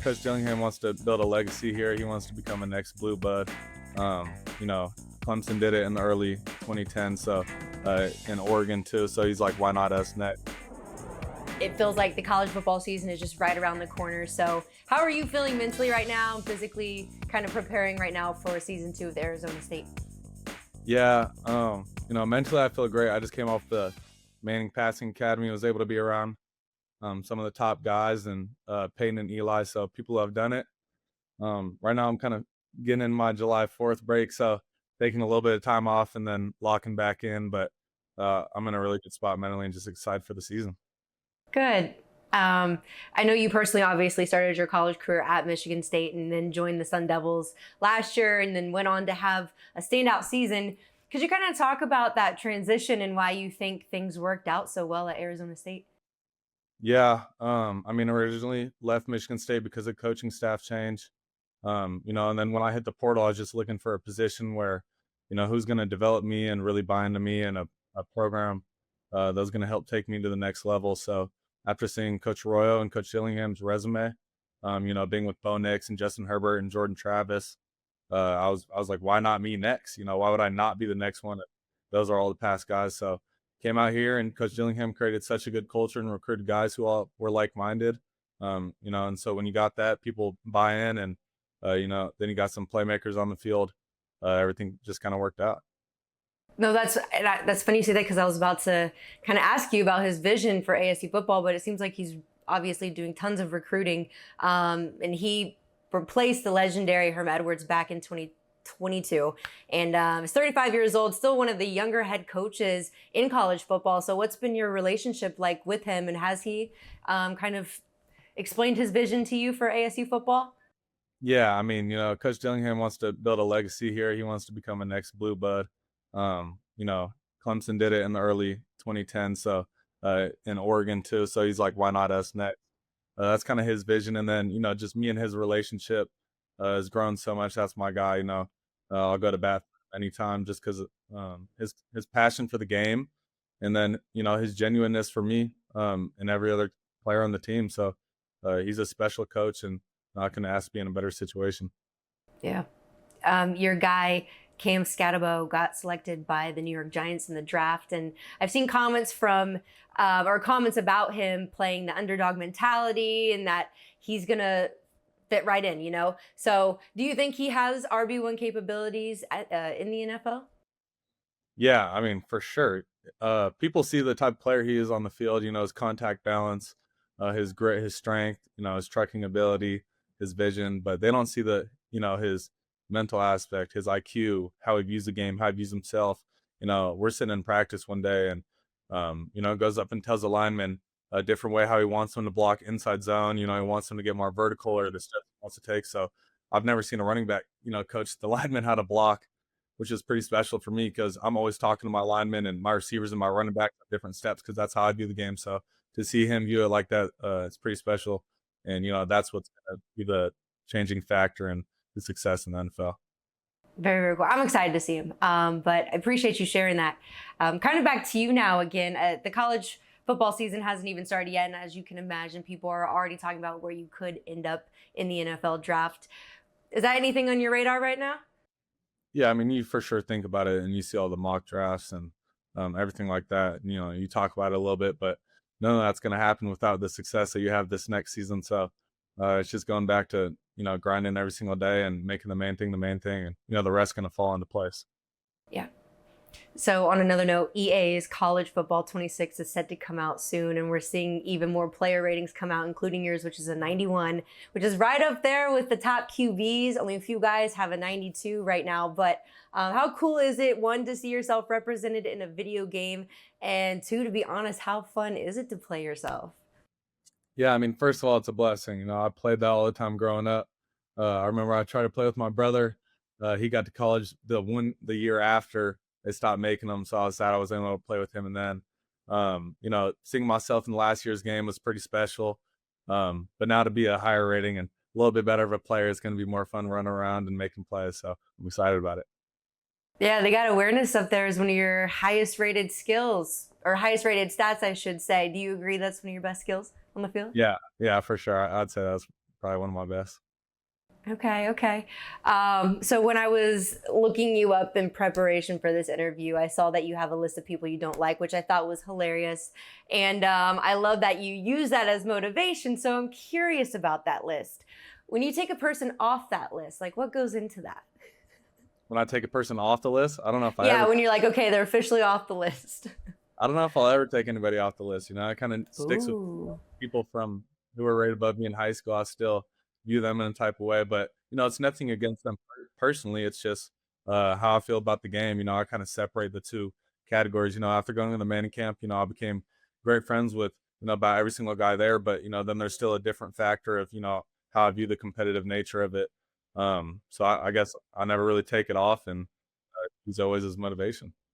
Coach Dillingham wants to build a legacy here. He wants to become a next blue bud. You know, Clemson did it in the early 2010s, so in Oregon too. So he's like, why not us next? It feels like the college football season is just right around the corner. So how are you feeling mentally right now, physically kind of preparing right now for season 2 of Arizona State? Yeah, mentally I feel great. I just came off the Manning Passing Academy. I was able to be around some of the top guys and Peyton and Eli. So people have done it. Right now I'm kind of getting in my July 4th break, so taking a little bit of time off and then locking back in. But I'm in a really good spot mentally and just excited for the season. Good. I know you personally obviously started your college career at Michigan State and then joined the Sun Devils last year and then went on to have a standout season. Could you kind of talk about that transition and why you think things worked out so well at Arizona State? Yeah, originally left Michigan State because of coaching staff change. And then when I hit the portal, I was just looking for a position where, who's going to develop me and really buy into me and a program that's going to help take me to the next level. So after seeing Coach Arroyo and Coach Dillingham's resume, being with Bo Nix and Justin Herbert and Jordan Travis, I was like, why not me next? Why would I not be the next one? Those are all the past guys. So came out here and Coach Dillingham created such a good culture and recruited guys who all were like-minded. And so when you got that, people buy in and, then you got some playmakers on the field. Everything just kind of worked out. No, that's funny you say that because I was about to kind of ask you about his vision for ASU football, but it seems like he's obviously doing tons of recruiting, and he replaced the legendary Herm Edwards back in 2022, and he's 35 years old, still one of the younger head coaches in college football. So what's been your relationship like with him, and has he kind of explained his vision to you for ASU football? Yeah, Coach Dillingham wants to build a legacy here. He wants to become a next blue bud. Um, you know, Clemson did it in the early 2010s, so in Oregon too. So he's like, why not us next? That's kind of his vision. And then, just me and his relationship has grown so much. That's my guy. I'll go to bat anytime just because his passion for the game, and then his genuineness for me and every other player on the team. So he's a special coach, and not going to ask to be in a better situation. Yeah. Your guy, Cam Scatabo, got selected by the New York Giants in the draft. And I've seen comments comments about him playing the underdog mentality and that he's going to fit right in. So do you think he has RB1 capabilities in the NFL? Yeah, for sure. People see the type of player he is on the field, his contact balance, his grit, his strength, his trucking ability, his vision, but they don't see his mental aspect, his IQ, how he views the game, how he views himself. We're sitting in practice one day and, goes up and tells the lineman a different way how he wants him to block inside zone. He wants him to get more vertical or the steps he wants to take. So I've never seen a running back, coach the lineman how to block, which is pretty special for me because I'm always talking to my linemen and my receivers and my running back at different steps because that's how I view the game. So to see him view it like that, it's pretty special. And, that's what's going to be the changing factor in the success in the NFL. Very, very cool. I'm excited to see him. But I appreciate you sharing that. Kind of back to you now again. The college football season hasn't even started yet. And as you can imagine, people are already talking about where you could end up in the NFL draft. Is that anything on your radar right now? Yeah, you for sure think about it and you see all the mock drafts and everything like that. You talk about it a little bit, but none of that's going to happen without the success that you have this next season. So it's just going back to, grinding every single day and making the main thing, and, the rest going to fall into place. Yeah. So on another note, EA's College Football 26 is set to come out soon, and we're seeing even more player ratings come out, including yours, which is a 91, which is right up there with the top QBs. Only a few guys have a 92 right now, but how cool is it, one, to see yourself represented in a video game, and two, to be honest, how fun is it to play yourself? Yeah, first of all, it's a blessing. I played that all the time growing up. I remember I tried to play with my brother. He got to college the year after they stopped making them, so I was sad I wasn't able to play with him. And then, seeing myself in the last year's game was pretty special. But now to be a higher rating and a little bit better of a player, it's going to be more fun running around and making plays. So I'm excited about it. Yeah, they got awareness up there as one of your highest rated skills, or highest rated stats, I should say. Do you agree that's one of your best skills on the field? Yeah, for sure. I'd say that's probably one of my best. Okay, okay. So when I was looking you up in preparation for this interview, I saw that you have a list of people you don't like, which I thought was hilarious. And I love that you use that as motivation. So I'm curious about that list. When you take a person off that list, like what goes into that? When I take a person off the list, Yeah, when you're like, okay, they're officially off the list. I don't know if I'll ever take anybody off the list. You know, I kind of sticks with Ooh. people from who were right above me in high school. I still view them in a type of way, but you know, it's nothing against them personally. It's just how I feel about the game. You know, I kind of separate the two categories. You know, after going to the Manning camp, you know, I became great friends with about every single guy there. But you know, then there's still a different factor of how I view the competitive nature of it. So I guess I never really take it off, and use always as motivation.